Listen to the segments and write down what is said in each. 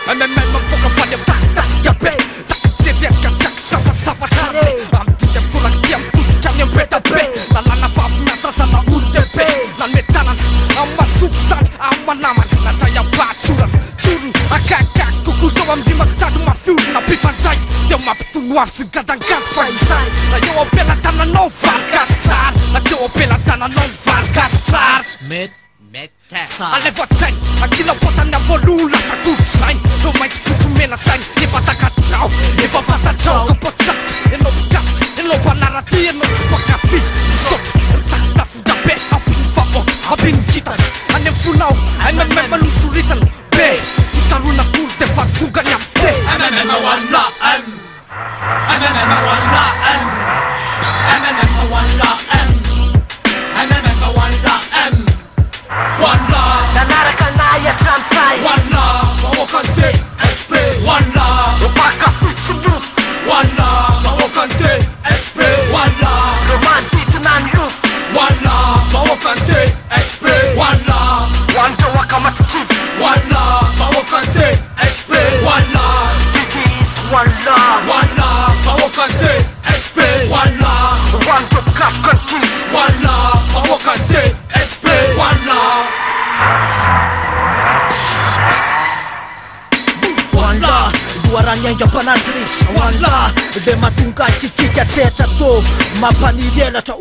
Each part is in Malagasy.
MMA magpokapal yung taktas gabi. Takitsirian ka saksafat-safat hati. Ang tiyam tulang tiyam tutiyam yung betabe. Nalanafaf nasa sa naudebe. Nanmetanan ang masuksan ang manaman. Nataya batsuran Churu akakak kukuso ang di magtado mafur na pifantay. Yung mapitunuaf sa gadanggat faisay. Na yung opelatan na no valgastar. Na yung opelatan na no valgastar. Alevot sein, ang kilabotan na bolula sa kursay. Lumay futsumena sein, ifatakatraw, ifafatatraw. Kapotsat, inobgat, inobanarati, inobspakafi. Sot, taktas gabi, apinfao, apinkitan. Anem funaw, ay malusuritan. Be, tutaro na kurte, fagsugan niya. Be, MMMawalaan MMMawalaan MMMawalaan MMMawalaan Wala Nanarakanaya Transai Wala Mawakante SP Wala Upaka Futsulus Wala Mawakante SP Wala Romantic Nanlus Wala Mawakante SP Wala Wanda Wakamaskib Wala Mawakante SP Wala Digis Wala Wala Mawakante SP Wala Wanda Kapkanki Wala Mawakante SP Wala Wala Duaranya yang panasri Wala De matungka kikika tseta to Mapanirela ta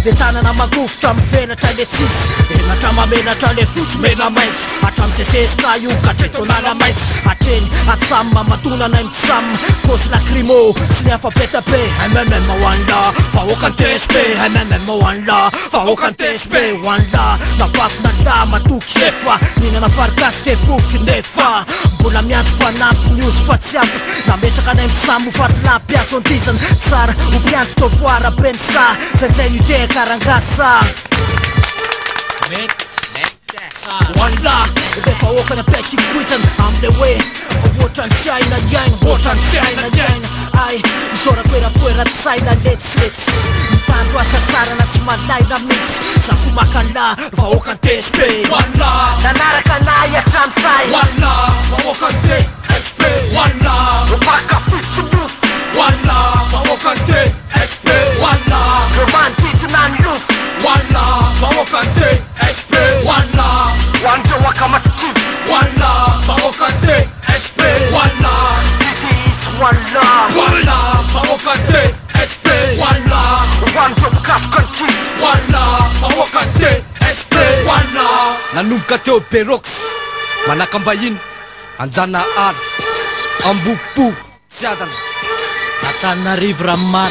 De tana na maguf tam fena ta letsis De na tama mena ta le futs mena maints Atam seses kayu kacheto na na maints Aten atsama matuna na imtsam Kos la krimo Sinafa peta pe MMM wala Fawokan TSP MMM wala Fawokan TSP wala Nafak na la matuk shefa Nina na farkas te fuk nefa Bula miat fanap news fatsiap Na metraka na imtsam ufatla piason tisan Tsar upiant to voara pensa Sentlay ide karangasa Wala De fawokan na peki quizan I'm the way Wotran China yan Wotran China yan Ay Isora kwera kwera tsaina let's Mpandwa sa sara na tsumalay na mix Sa kumakan la Fawokan TSP Wala Nanarakanaya Transai Wala Mawakante SP Wala Upaka Futsulus Wala Mawakante SP Wala Romantic Nanlus Wala Mawakante SP Wala Wanda Wakamaskib Wala Mawakante SP Wala Digis Wala Wala Mawakante SP Wala Wanda Kapkanki Wala Mawakante SP Wala Nanungka teo Perox Manakambayin Anjana ar Ambupu Siadan Atan na Ramar